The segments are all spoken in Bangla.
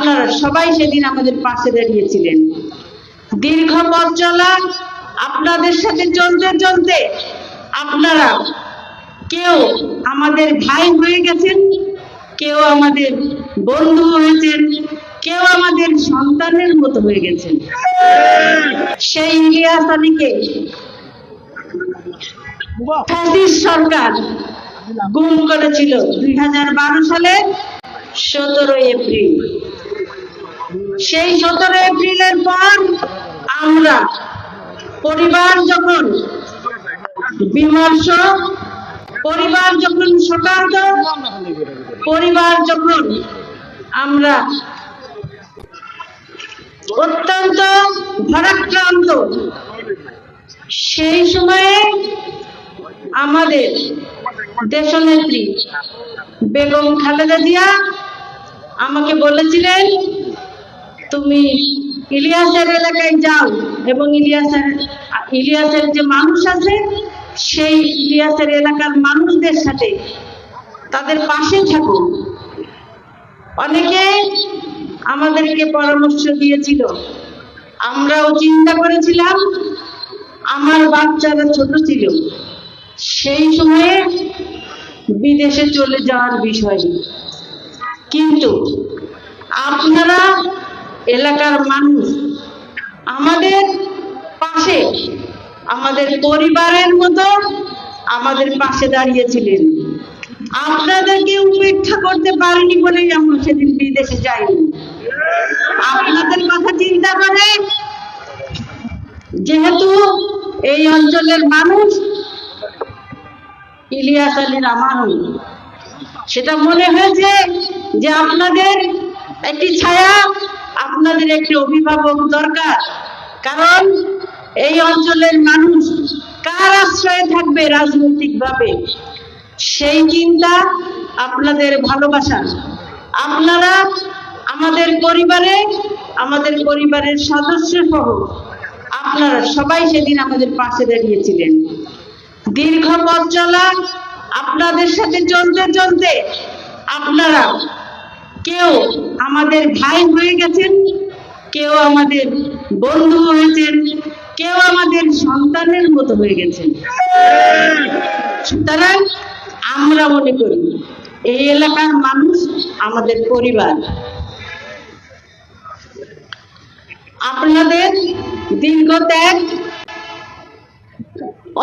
আপনারা সবাই সেদিন আমাদের পাশে দাঁড়িয়েছিলেন। দীর্ঘ পথ চলা আপনাদের সাথে চলতে চলতে আপনারা কেউ আমাদের ভাই হয়ে গেছেন, কেউ আমাদের বন্ধু হয়েছেন, কেউ আমাদের সন্তানের মতো হয়ে গেছেন। সেই ইলিয়াস আলীকে ফ্যাসিস্ট সরকার গুম করেছিল 2012 সালে 17 এপ্রিল। সেই 17 এপ্রিলের পর আমরা পরিবার যখন বিমর্ষ, পরিবার যখন শোকাহত, পরিবার যখন আমরা অত্যন্ত ভারাক্রান্ত, সেই সময়ে আমাদের দেশনেত্রী বেগম খালেদা জিয়া আমাকে বলেছিলেন, তুমি ইলিয়াসের এলাকায় যাও এবং ইলিয়াসের যে মানুষ আছে সেই ইলিয়াসের এলাকার মানুষদের সাথে তাদের পাশে থাকো। অনেকে আমাদেরকে পরামর্শ দিয়েছিল, আমরাও চিন্তা করেছিলাম। আমার বাচ্চারা ছোট ছিল, সেই সময়ে বিদেশে চলে যাওয়ার বিষয়, কিন্তু আপনারা এলাকার মানুষ আমাদের পাশে, আমাদের পরিবারের মতো আমাদের পাশে দাঁড়িয়েছিলেন। আপনাদেরকে উপেক্ষা করতে পারিনি বলেই আমরা সেদিন বিদেশে যাইনি। আপনাদের কথা চিন্তা করে, যেহেতু এই অঞ্চলের মানুষ ইলিয়াস আলীর আমানু, সেটা মনে হয়েছে যে আপনাদের একটি ছায়া, আপনাদের একটি অভিভাবক দরকার। কারণ এই অঞ্চলের মানুষ কার আশ্রয়ে থাকবে রাজনৈতিকভাবে, সেই চিন্তা, আপনাদের ভালোবাসা, আপনারা আমাদের পরিবারে, আমাদের পরিবারের সদস্য সহ আপনারা সবাই সেদিন আমাদের পাশে দাঁড়িয়েছিলেন। দীর্ঘ পথ চলা আপনাদের সাথে চলতে চলতে আপনারা কেউ আমাদের ভাই হয়ে গেছেন, কেউ আমাদের বন্ধু হয়েছেন, কেউ আমাদের সন্তানের মতো হয়ে গেছেন। সুতরাং আমরা মনে করি এই এলাকার মানুষ আমাদের পরিবার। আপনাদের দীর্ঘ ত্যাগ,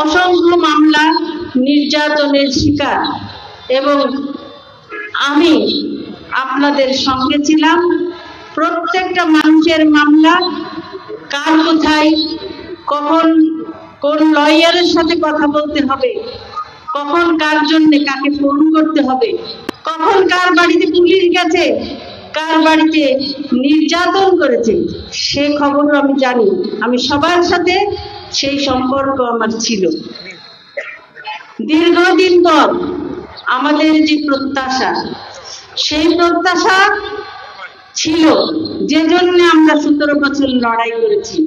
অসংখ্য মামলা, নির্যাতনের শিকার, এবং আমি আপনাদের সঙ্গে ছিলাম। প্রত্যেকটা মানুষের মামলা কার কোথায়, কখন কোন লয়ারের সাথে কথা বলতে হবে, কখন কার জন্য কাকে ফোন করতে হবে, কখন কার বাড়িতে পুলিশ গেছে, কার বাড়িতে নির্যাতন করেছে, সে খবরও আমি জানি। আমি সবার সাথে সেই সম্পর্ক আমার ছিল। দীর্ঘদিন পর আমাদের যে প্রত্যাশা, সেই প্রত্যাশা ছিল, যে জন্য আমরা 17 বছর লড়াই করেছি,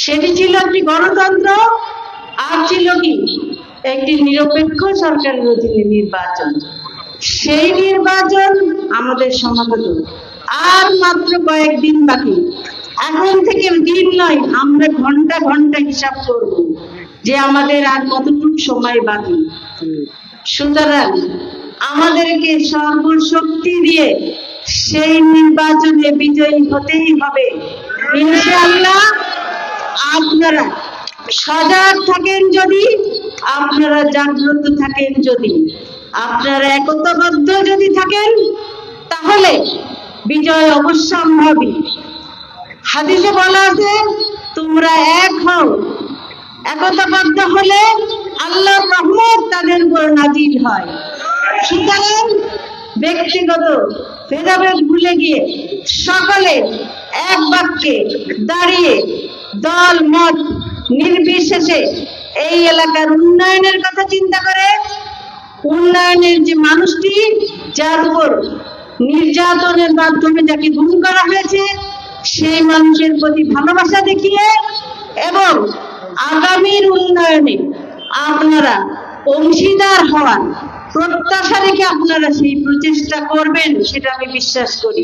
সেটি ছিল একটি গণতন্ত্র, আর ছিল কি একটি নিরপেক্ষ সরকারের অধীনে নির্বাচন। সেই নির্বাচন আমাদের সমাগত, আর মাত্র কয়েকদিন বাকি। এখন থেকে দিন নয়, আমরা ঘন্টা ঘন্টা হিসাব করব যে আমাদের আর কতটুকু সময় বাকি। সুতরাং আমাদেরকে সর্বশক্তি দিয়ে সেই নির্বাচনে বিজয়ী হতেই হবে ইনশাআল্লাহ। আপনারা সজাগ থাকেন যদি, আপনারা জাগ্রত থাকেন যদি, আপনারা একতাবদ্ধ যদি থাকেন, তাহলে বিজয় অবশ্যম্ভাবী। হাদিসে বলা আছে, তোমরা এক হও, একতাবদ্ধ হলে আল্লাহর রহমত তাদের উপর নাজিল হয়। সুতরাং ব্যক্তিগত ভেদাভেদ ভুলে গিয়ে সকলে এক বাক্যে দাঁড়িয়ে দল মত নির্বিশেষে এই এলাকার উন্নয়নের কথা চিন্তা করে, উন্নয়নের যে মানুষটি যার উপর নির্যাতনের মাধ্যমে যাকে গুম করা হয়েছে, সেই মানুষের প্রতি ভালোবাসা দেখিয়ে এবং আগামীর উন্নয়নে আপনারা অংশীদার হওয়ার প্রত্যাশা রেখে আপনারা সেই প্রচেষ্টা করবেন, সেটা আমি বিশ্বাস করি।